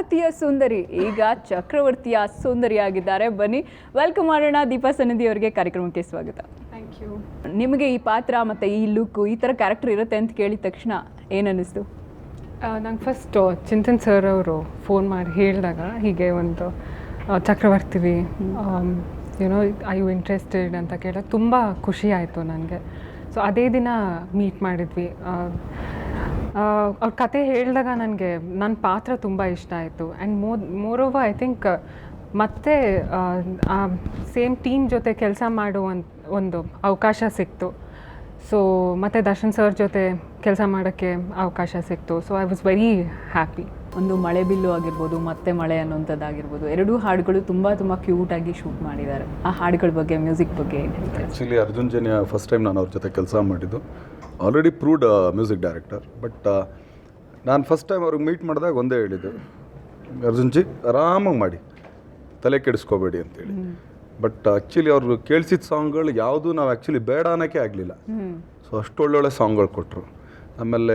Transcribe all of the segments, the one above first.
ಸಾರಥಿಯ ಸುಂದರಿ ಈಗ ಚಕ್ರವರ್ತಿಯ ಸುಂದರಿಯಾಗಿದ್ದಾರೆ. ಬನ್ನಿ ವೆಲ್ಕಮ್ ಮಾಡೋಣ. ದೀಪಾ ಸನ್ನಿಧಿ ಅವರಿಗೆ ಕಾರ್ಯಕ್ರಮಕ್ಕೆ ಸ್ವಾಗತ. Thank you. ನಿಮಗೆ ಈ ಪಾತ್ರ ಮತ್ತು ಈ ಲುಕ್ಕು ಈ ಥರ ಕ್ಯಾರೆಕ್ಟರ್ ಇರುತ್ತೆ ಅಂತ ಕೇಳಿದ ತಕ್ಷಣ ಏನನ್ನಿಸ್ತು? ನಂಗೆ ಫಸ್ಟ್ ಚಿಂತನ್ ಸರ್ ಅವರು ಫೋನ್ ಮಾಡಿ ಹೇಳಿದಾಗ ಹೀಗೆ ಒಂದು ಚಕ್ರವರ್ತಿವಿ ಯುನೋ ಐ ಯು ಇಂಟ್ರೆಸ್ಟೆಡ್ ಅಂತ ಕೇಳಿದಾಗ ತುಂಬ ಖುಷಿ ಆಯಿತು ನನಗೆ. ಸೊ ಅದೇ ದಿನ ಮೀಟ್ ಮಾಡಿದ್ವಿ. ಅವ್ರ ಕತೆ ಹೇಳಿದಾಗ ನನಗೆ ನನ್ನ ಪಾತ್ರ ತುಂಬ ಇಷ್ಟ ಆಯಿತು. ಆ್ಯಂಡ್ ಮೋರೋವರ್ ಐ ಥಿಂಕ್ ಮತ್ತೆ ಸೇಮ್ ಟೀಮ್ ಜೊತೆ ಕೆಲಸ ಮಾಡುವಂಥ ಒಂದು ಅವಕಾಶ ಸಿಕ್ತು. ಸೊ ಮತ್ತು ದರ್ಶನ್ ಸರ್ ಜೊತೆ ಕೆಲಸ ಮಾಡೋಕ್ಕೆ ಅವಕಾಶ ಸಿಕ್ತು. So I was very happy. ಒಂದು ಮಳೆ ಬಿಲ್ಲು ಆಗಿರ್ಬೋದು, ಮತ್ತೆ ಮಳೆ ಅನ್ನೋಂಥದ್ದಾಗಿರ್ಬೋದು, ಎರಡೂ ಹಾಡುಗಳು ತುಂಬ ತುಂಬ ಕ್ಯೂಟಾಗಿ ಶೂಟ್ ಮಾಡಿದ್ದಾರೆ. ಆ ಹಾಡುಗಳ ಬಗ್ಗೆ, ಮ್ಯೂಸಿಕ್ ಬಗ್ಗೆ ಏನು ಹೇಳ್ತಾರೆ? Actually Arjun Janya first time ನಾನು ಅವ್ರ ಜೊತೆ ಕೆಲಸ ಮಾಡಿದ್ದು. Already proved music director. But ನಾನು ಫಸ್ಟ್ ಟೈಮ್ ಅವ್ರಿಗೆ ಮೀಟ್ ಮಾಡಿದಾಗ ಒಂದೇ ಹೇಳಿದ್ದು, ಅರ್ಜುನ್ ಜಿ ಆರಾಮಾಗಿ ಮಾಡಿ, ತಲೆ ಕೆಡಿಸ್ಕೋಬೇಡಿ ಅಂತೇಳಿ. ಬಟ್ ಆ್ಯಕ್ಚುಲಿ ಅವ್ರು ಕೇಳಿಸಿದ ಸಾಂಗ್ಗಳು ಯಾವುದೂ ನಾವು ಆ್ಯಕ್ಚುಲಿ ಬೇಡ ಅನ್ನೋಕ್ಕೆ ಆಗಲಿಲ್ಲ. ಸೊ ಅಷ್ಟು ಒಳ್ಳೊಳ್ಳೆ ಸಾಂಗ್ಗಳು ಕೊಟ್ಟರು. ಆಮೇಲೆ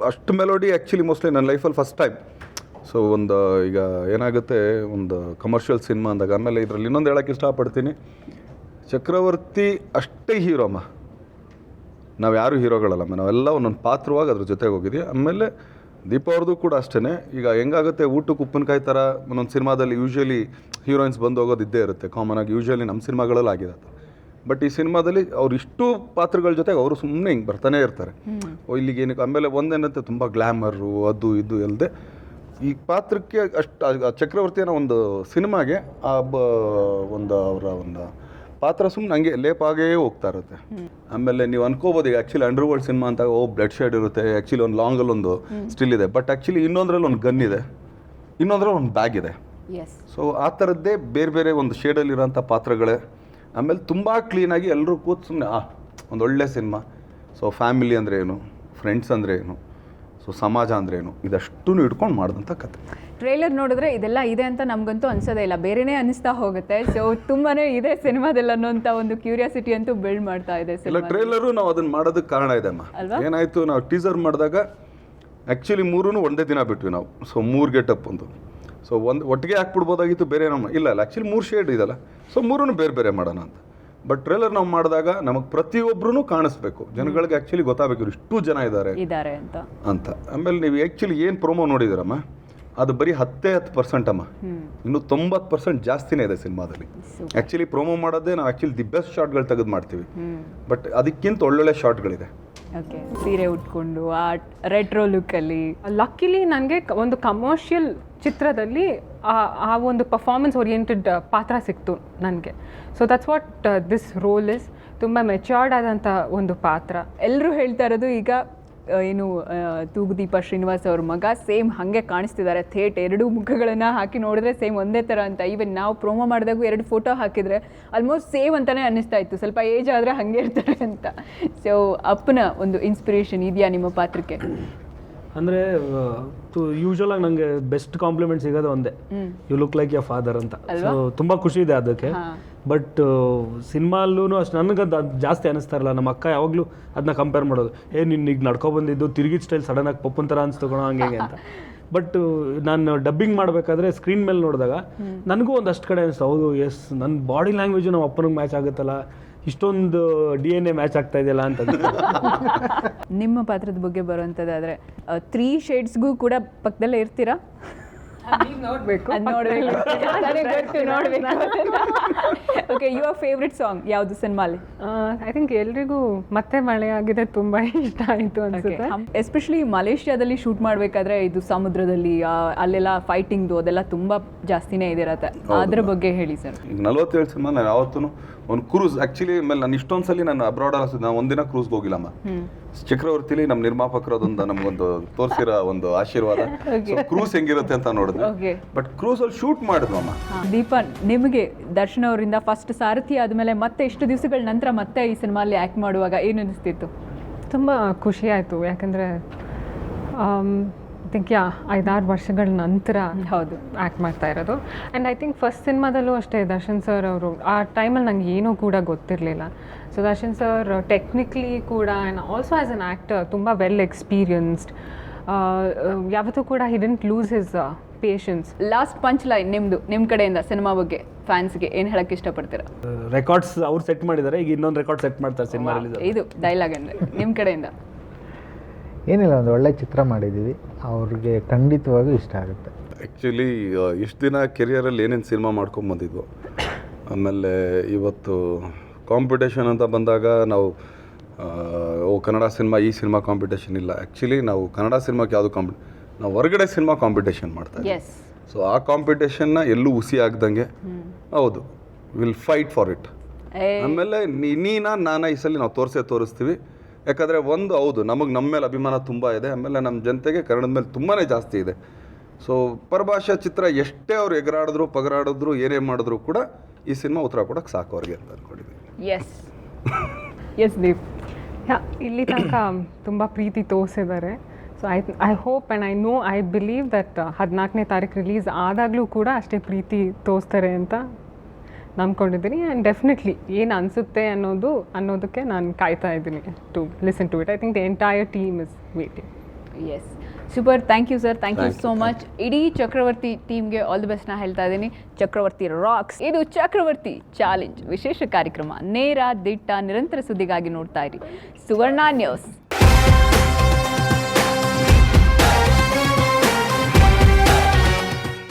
ಅಷ್ಟು ಮೆಲೋಡಿ ಆ್ಯಕ್ಚುಲಿ ಮೋಸ್ಟ್ಲಿ ನನ್ನ ಲೈಫಲ್ಲಿ ಫಸ್ಟ್ ಟೈಮ್. ಸೊ ಒಂದು ಈಗ ಏನಾಗುತ್ತೆ, ಒಂದು ಕಮರ್ಷಿಯಲ್ ಸಿನಿಮಾ ಅಂದಾಗ, ಆಮೇಲೆ ಇದರಲ್ಲಿ ಇನ್ನೊಂದು ಹೇಳೋಕ್ಕೆ ಇಷ್ಟಪಡ್ತೀನಿ, ಚಕ್ರವರ್ತಿ ಅಷ್ಟೇ ಹೀರೋಮ್ಮ, ನಾವು ಯಾರೂ ಹೀರೋಗಳಲ್ಲಮ್ಮ, ನಾವೆಲ್ಲ ಒಂದೊಂದು ಪಾತ್ರವಾಗಿ ಅದ್ರ ಜೊತೆಗೆ ಹೋಗಿದ್ವಿ. ಆಮೇಲೆ ದೀಪ ಅವ್ರದ್ದು ಕೂಡ ಅಷ್ಟೇ. ಈಗ ಹೆಂಗಾಗುತ್ತೆ, ಊಟಕ್ಕೆ ಉಪ್ಪಿನಕಾಯಿ ಥರ ಒಂದೊಂದು ಸಿನಿಮಾದಲ್ಲಿ ಯೂಶ್ವಲಿ ಹೀರೋಯಿನ್ಸ್ ಬಂದು ಹೋಗೋದು ಇದ್ದೇ ಇರುತ್ತೆ, ಕಾಮನ್ ಆಗಿ ಯೂಶ್ವಲಿ ನಮ್ಮ ಸಿನಿಮಾಗಳಲ್ಲಿ ಆಗಿದೆ. ಬಟ್ ಈ ಸಿನಿಮಾದಲ್ಲಿ ಅವ್ರು ಇಷ್ಟು ಪಾತ್ರಗಳ ಜೊತೆಗೆ ಅವರು ಸುಮ್ಮನೆ ಹಿಂಗೆ ಬರ್ತಾನೆ ಇರ್ತಾರೆ. ಇಲ್ಲಿಗೆ ಏನಕ್ಕೆ, ಆಮೇಲೆ ಒಂದೇನಂತೆ ತುಂಬ ಗ್ಲ್ಯಾಮರು ಅದು ಇದು ಅಲ್ಲದೆ ಈ ಪಾತ್ರಕ್ಕೆ ಅಷ್ಟು ಚಕ್ರವರ್ತಿಯನ್ನ ಒಂದು ಸಿನಿಮಾಗೆ ಒಂದು ಅವರ ಒಂದು ಪಾತ್ರ ಸುಮ್ಮನೆ ಹಂಗೆ ಲೇಪಾಗೇ ಹೋಗ್ತಾ ಇರುತ್ತೆ. ಆಮೇಲೆ ನೀವು ಅನ್ಕೋಬೋದು, ಈಗ ಆ್ಯಕ್ಚುಲಿ ಅಂಡರ್ ವರ್ಲ್ಡ್ ಸಿನಿಮಾ ಅಂತ ಬ್ಲಡ್ ಶೇಡ್ ಇರುತ್ತೆ, ಆ್ಯಕ್ಚುಲಿ ಒಂದು ಲಾಂಗಲ್ಲಿ ಒಂದು ಸ್ಟಿಲ್ ಇದೆ, ಬಟ್ ಆ್ಯಕ್ಚುಲಿ ಇನ್ನೊಂದರಲ್ಲಿ ಒಂದು ಗನ್ ಇದೆ, ಇನ್ನೊಂದರಲ್ಲಿ ಒಂದು ಬ್ಯಾಗ್ ಇದೆ. ಸೊ ಆ ಥರದ್ದೇ ಬೇರೆ ಬೇರೆ ಒಂದು ಶೇಡಲ್ಲಿರೋಂಥ ಪಾತ್ರಗಳೇ. ಆಮೇಲೆ ತುಂಬ ಕ್ಲೀನಾಗಿ ಎಲ್ಲರೂ ಕೂತು ಸುಮ್ಮನೆ ಒಂದು ಒಳ್ಳೆ ಸಿನಿಮಾ. ಸೊ ಫ್ಯಾಮಿಲಿ ಅಂದರೆ ಏನು, ಫ್ರೆಂಡ್ಸ್ ಅಂದರೆ ಏನು, ಸೊ ಸಮಾಜ ಅಂದರೆ ಏನು, ಇದಷ್ಟೂ ಇಟ್ಕೊಂಡು ಮಾಡಿದಂಥ ಕತೆ. ಟ್ರೇಲರ್ ನೋಡಿದ್ರೆ ಇದೆಲ್ಲ ಇದೆ ಅಂತ ನಮಗಂತೂ ಅನ್ಸೋದೇ ಇಲ್ಲ, ಬೇರೆನೇ ಅನ್ನಿಸ್ತಾ ಹೋಗುತ್ತೆ. ಸೊ ತುಂಬಾ ಇದೆ ಸಿನಿಮಾದಲ್ಲಿ ಅನ್ನೋಂಥ ಒಂದು ಕ್ಯೂರಿಯಾಸಿಟಿ ಅಂತೂ ಬಿಲ್ಡ್ ಮಾಡ್ತಾ ಇದೆ ಇಲ್ಲ. ಟ್ರೇಲರು ನಾವು ಅದನ್ನು ಮಾಡೋದಕ್ಕೆ ಕಾರಣ ಇದೆ ಅಮ್ಮ. ಏನಾಯಿತು, ನಾವು ಟೀಸರ್ ಮಾಡಿದಾಗ ಆ್ಯಕ್ಚುಲಿ ಮೂರೂ ಒಂದೇ ದಿನ ಬಿಟ್ವಿ ನಾವು. ಸೊ 3 ಗೆಟಪ್ ಒಂದು, ಸೊ ಒಟ್ಟಿಗೆ ಹಾಕ್ಬಿಡ್ಬೋದಾಗಿತ್ತು, ಬೇರೆ ನಮ್ಮ ಇಲ್ಲ ಆ್ಯಕ್ಚುಲಿ 3 ಶೇಡ್ ಇದಲ್ಲ, ಸೊ 3 ಬೇರೆ ಬೇರೆ ಮಾಡೋಣ ಅಂತ. ಬಟ್ ಟ್ರೇಲರ್ ನಾವು ಮಾಡಿದಾಗ ನಮಗೆ ಪ್ರತಿಯೊಬ್ಬರೂ ಕಾಣಿಸ್ಬೇಕು, ಜನಗಳಿಗೆ ಆ್ಯಕ್ಚುಲಿ ಗೊತ್ತಾಗಬೇಕು ಇಷ್ಟು ಜನ ಇದ್ದಾರೆ ಅಂತ. ಆಮೇಲೆ ನೀವು ಆ್ಯಕ್ಚುಲಿ ಏನು ಪ್ರೊಮೋ ನೋಡಿದಿರಮ್ಮ, ಅದು ಬರೀ 10% ಅಮ್ಮ, ಇನ್ನು 90% ಜಾಸ್ತಿನೇ ಇದೆ ಸಿನಿಮಾದಲ್ಲಿ. ಆ್ಯಕ್ಚುಲಿ ಪ್ರೊಮೋ ಮಾಡೋದೇ ನಾವು ಆ್ಯಕ್ಚುಲಿ ದಿ ಬೆಸ್ಟ್ ಶಾರ್ಟ್ಗಳು ತೆಗೆದು ಮಾಡ್ತೀವಿ, ಬಟ್ ಅದಕ್ಕಿಂತ ಒಳ್ಳೊಳ್ಳೆ ಶಾರ್ಟ್ಗಳಿದೆ. ಓಕೆ, ಸೀರೆ ಉಟ್ಕೊಂಡು ಆ ರೆಟ್ರೋ ಲುಕ್ಕಲ್ಲಿ. ಲಕ್ಕಿಲಿ ನನಗೆ ಒಂದು ಕಮರ್ಷಿಯಲ್ ಚಿತ್ರದಲ್ಲಿ ಆ ಒಂದು ಪರ್ಫಾರ್ಮೆನ್ಸ್ ಓರಿಯೆಂಟೆಡ್ ಪಾತ್ರ ಸಿಕ್ತು ನನಗೆ. So that's what this role is. ತುಂಬ ಮೆಚ್ಯೂರ್ಡ್ ಆದಂಥ ಒಂದು ಪಾತ್ರ. ಎಲ್ಲರೂ ಹೇಳ್ತಾ ಇರೋದು ಈಗ ಏನು ತೂಗುದೀಪ ಶ್ರೀನಿವಾಸ್ ಅವ್ರ ಮಗ ಸೇಮ್ ಹಾಗೆ ಕಾಣಿಸ್ತಿದ್ದಾರೆ. ಥೇಟ್ 2 ಮುಖಗಳನ್ನು ಹಾಕಿ ನೋಡಿದ್ರೆ ಸೇಮ್ ಒಂದೇ ಥರ ಅಂತ. ಈವನ್ ನಾವು ಪ್ರೋಮೋ ಮಾಡಿದಾಗೂ 2 ಫೋಟೋ ಹಾಕಿದರೆ ಆಲ್ಮೋಸ್ಟ್ ಸೇಮ್ ಅಂತಲೇ ಅನ್ನಿಸ್ತಾ ಇತ್ತು, ಸ್ವಲ್ಪ ಏಜ್ ಆದರೆ ಹಾಗೆ ಇರ್ತಾರೆ ಅಂತ. ಸೊ ಅಪ್ಪನ ಒಂದು ಇನ್ಸ್ಪಿರೇಷನ್ ಇದೆಯಾ ನಿಮ್ಮ ಪಾತ್ರಕ್ಕೆ? ಅಂದರೆ ಯೂಶ್ವಲಾಗಿ ನನಗೆ ಬೆಸ್ಟ್ ಕಾಂಪ್ಲಿಮೆಂಟ್ ಸಿಗೋದು ಒಂದೇ, you look like your father ಅಂತ. ಸೊ ತುಂಬ ಖುಷಿ ಇದೆ ಅದಕ್ಕೆ. ಬಟ್ ಸಿನಿಮಾಲ್ಲೂ ಅಷ್ಟು ನನಗದು ಜಾಸ್ತಿ ಅನ್ನಿಸ್ತಾ ಇರಲ್ಲ. ನಮ್ಮ ಅಕ್ಕ ಯಾವಾಗಲೂ ಅದನ್ನ ಕಂಪೇರ್ ಮಾಡೋದು, ನೀನು ಈಗ ನಡ್ಕೊಬಂದಿದ್ದು ತಿರುಗಿದ ಸ್ಟೈಲ್ ಸಡನ್ನಾಗಿ ಪಪ್ಪನ್ ಥರ ಅನಿಸ್ತು ಹಂಗೆ ಅಂತ. ಬಟ್ ನಾನು ಡಬ್ಬಿಂಗ್ ಮಾಡಬೇಕಾದ್ರೆ ಸ್ಕ್ರೀನ್ ಮೇಲೆ ನೋಡಿದಾಗ ನನಗೂ ಒಂದಷ್ಟು ಕಡೆ ಅನಿಸ್ತು, ಹೌದು ಎಸ್ ನನ್ನ ಬಾಡಿ ಲ್ಯಾಂಗ್ವೇಜು ನಮ್ಮ ಅಪ್ಪನಿಗೆ ಮ್ಯಾಚ್ ಆಗುತ್ತಲ್ಲ, ಇಷ್ಟೊಂದು DNA ಮ್ಯಾಚ್ ಆಗ್ತಾ ಇದೆಯಲ್ಲ ಅಂತ. ನಿಮ್ಮ ಪಾತ್ರದ ಬಗ್ಗೆ ಬರುವಂಥದ್ದಾದರೆ 3 ಶೇಡ್ಸ್ಗೂ ಕೂಡ ಪಕ್ಕದಲ್ಲೇ ಇರ್ತೀರಾ? ನೋಡಬೇಕು. ಓಕೆ, ಯುವರ್ ಫೇವ್ರೆಟ್ ಸಾಂಗ್ ಯಾವುದು ಸಿನಿಮಾಲಿ? ಐ ಥಿಂಕ್ ಎಲ್ರಿಗೂ ಮತ್ತೆ ಮಳೆ ಆಗಿದೆ ತುಂಬ ಇಷ್ಟ ಆಯಿತು ಅನ್ಸುತ್ತೆ. ಎಸ್ಪೆಷಲಿ ಮಲೇಷ್ಯಾದಲ್ಲಿ ಶೂಟ್ ಮಾಡಬೇಕಾದ್ರೆ ಇದು ಸಮುದ್ರದಲ್ಲಿ ಅಲ್ಲೆಲ್ಲ ಫೈಟಿಂಗ್ದು ಅದೆಲ್ಲ ತುಂಬ ಜಾಸ್ತಿನೇ ಇದಿರತ್ತೆ, ಅದ್ರ ಬಗ್ಗೆ ಹೇಳಿ ಸರ್. ಈಗ 47 ಸಿನಿಮಾ ನಾನು ಯಾವತ್ತೂ ಒಂದು ಕ್ರೂಸ್ ಆ್ಯಕ್ಚುಲಿ ಮೇಲೆ ನಾನು ಇಷ್ಟೊಂದು ಸಲ ನಾನು ಅಬ್ರಾಡ್ ಅನಿಸಿದ್ದು, ನಾನು ಒಂದಿನ ಕ್ರೂಸ್ಗೆ ಹೋಗಿಲ್ಲಮ್ಮ. ಚಕ್ರವರ್ತಿಲಿ ನಮ್ಮ ನಿರ್ಮಾಪಕರದೊಂದು ನಮಗೊಂದು ತೋರಿಸಿರೋ ಒಂದು ಆಶೀರ್ವಾದ, ಕ್ರೂಸ್ ಹೆಂಗಿರುತ್ತೆ ಅಂತ ನೋಡಿದ್ವಿ. ಬಟ್ ಕ್ರೂಸಲ್ಲಿ ಶೂಟ್ ಮಾಡಿದ್ವಮ್ಮ. ದೀಪಾ, ನಿಮಗೆ ದರ್ಶನ್ ಅವರಿಂದ ಫಸ್ಟ್ ಸಾರಥಿ ಆದಮೇಲೆ ಮತ್ತೆ ಇಷ್ಟು ದಿವಸಗಳ ನಂತರ ಮತ್ತೆ ಈ ಸಿನಿಮಾಲಿ ಆ್ಯಕ್ಟ್ ಮಾಡುವಾಗ ಏನು ಅನಿಸ್ತಿತ್ತು? ತುಂಬ ಖುಷಿ ಆಯಿತು. ಯಾಕಂದರೆ ಥಿಂಕ್ 5-6 ವರ್ಷಗಳ ನಂತರ ಹೌದು ಆ್ಯಕ್ಟ್ ಮಾಡ್ತಾ ಇರೋದು. ಆ್ಯಂಡ್ ಐ ಥಿಂಕ್ ಫಸ್ಟ್ ಸಿನಿಮಾದಲ್ಲೂ ಅಷ್ಟೇ ದರ್ಶನ್ ಸರ್ ಅವರು ಆ ಟೈಮಲ್ಲಿ ನಂಗೆ ಏನೂ ಕೂಡ ಗೊತ್ತಿರಲಿಲ್ಲ. ಸೊ ದರ್ಶನ್ ಸರ್ ಟೆಕ್ನಿಕಲಿ ಕೂಡ and also as an actor ತುಂಬ ವೆಲ್ ಎಕ್ಸ್ಪೀರಿಯನ್ಸ್ಡ್. ಯಾವತ್ತೂ ಕೂಡ he didn't lose his patience. Last punch line ನಿಮ್ಮ ಕಡೆಯಿಂದ ಸಿನಿಮಾ ಬಗ್ಗೆ ಫ್ಯಾನ್ಸ್ಗೆ ಏನು ಹೇಳಕ್ಕೆ ಇಷ್ಟಪಡ್ತೀರಾ? ರೆಕಾರ್ಡ್ಸ್ ಅವ್ರು ಸೆಟ್ ಮಾಡಿದ್ದಾರೆ, ಈಗ ಇನ್ನೊಂದು ರೆಕಾರ್ಡ್ ಸೆಟ್ ಮಾಡ್ತಾರೆ ಸಿನಿಮಾ ರಿಲೀಸ್. ಇದು ಡೈಲಾಗ್ ಅಂದರೆ ನಿಮ್ಮ ಕಡೆಯಿಂದ ಏನಿಲ್ಲ, ಒಂದು ಒಳ್ಳೆ ಚಿತ್ರ ಮಾಡಿದ್ದೀವಿ, ಅವ್ರಿಗೆ ಖಂಡಿತವಾಗೂ ಇಷ್ಟ ಆಗುತ್ತೆ. ಆ್ಯಕ್ಚುಲಿ ಇಷ್ಟು ದಿನ ಕೆರಿಯರಲ್ಲಿ ಏನೇನು ಸಿನಿಮಾ ಮಾಡ್ಕೊಂಬಂದಿದ್ವು, ಆಮೇಲೆ ಇವತ್ತು ಕಾಂಪಿಟೇಷನ್ ಅಂತ ಬಂದಾಗ ನಾವು ಕನ್ನಡ ಸಿನಿಮಾ ಈ ಸಿನಿಮಾ ಕಾಂಪಿಟೇಷನ್ ಇಲ್ಲ. ಆ್ಯಕ್ಚುಲಿ ನಾವು ಕನ್ನಡ ಸಿನಿಮಾಕ್ಕೆ ಯಾವುದು ನಾವು ಹೊರಗಡೆ ಸಿನಿಮಾ ಕಾಂಪಿಟೇಷನ್ ಮಾಡ್ತಾರೆ. ಎಸ್, ಸೊ ಆ ಕಾಂಪಿಟೇಷನ್ನ ಎಲ್ಲೂ ಹುಸಿ ಆಗ್ದಂಗೆ ಹೌದು ವಿಲ್ ಫೈಟ್ ಫಾರ್ ಇಟ್. ಆಮೇಲೆ ನಾನಾ ಈ ಸಲ ನಾವು ತೋರಿಸ್ತೀವಿ. ಯಾಕಂದರೆ ಒಂದು ಹೌದು ನಮಗೆ ನಮ್ಮ ಮೇಲೆ ಅಭಿಮಾನ ತುಂಬ ಇದೆ, ಆಮೇಲೆ ನಮ್ಮ ಜನತೆಗೆ ಕನ್ನಡದ ಮೇಲೆ ತುಂಬಾ ಜಾಸ್ತಿ ಇದೆ. ಸೊ ಪರಭಾಷಾ ಚಿತ್ರ ಎಷ್ಟೇ ಅವ್ರು ಎಗರಾಡಿದ್ರು ಪಗರಾಡಿದ್ರು ಏನೇ ಮಾಡಿದ್ರು ಕೂಡ ಈ ಸಿನಿಮಾ ಉತ್ತರ ಕೊಡೋಕ್ಕೆ ಸಾಕು ಅವ್ರಿಗೆ ಅಂತ ಅಂದ್ಕೊಂಡಿದ್ದೀನಿ. Yes yes Deep. ಇಲ್ಲಿ ತನಕ ತುಂಬ ಪ್ರೀತಿ ತೋರಿಸಿದ್ದಾರೆ. So I hope and I believe that 14ನೇ ತಾರೀಕು ರಿಲೀಸ್ ಆದಾಗಲೂ ಕೂಡ ಅಷ್ಟೇ ಪ್ರೀತಿ ತೋರಿಸ್ತಾರೆ ಅಂತ ನಂಬ್ಕೊಂಡಿದ್ದೀನಿ. ಆ್ಯಂಡ್ ಡೆಫಿನೆಟ್ಲಿ ಏನು ಅನಿಸುತ್ತೆ ಅನ್ನೋದಕ್ಕೆ ನಾನು ಕಾಯ್ತಾ ಇದ್ದೀನಿ to listen to it. I think the entire team is waiting. Yes, super. Thank you sir, thank you so much. ಇಡೀ ಚಕ್ರವರ್ತಿ ಟೀಮ್ಗೆ ಆಲ್ ದಿ ಬೆಸ್ಟ್ನ ಹೇಳ್ತಾ ಇದ್ದೀನಿ. ಚಕ್ರವರ್ತಿ ರಾಕ್ಸ್. ಇದು ಚಕ್ರವರ್ತಿ ಚಾಲೆಂಜ್ ವಿಶೇಷ ಕಾರ್ಯಕ್ರಮ. ನೇರ ದಿಟ್ಟ ನಿರಂತರ ಸುದ್ದಿಗಾಗಿ ನೋಡ್ತಾ ಇರಿ ಸುವರ್ಣ ನ್ಯೂಸ್.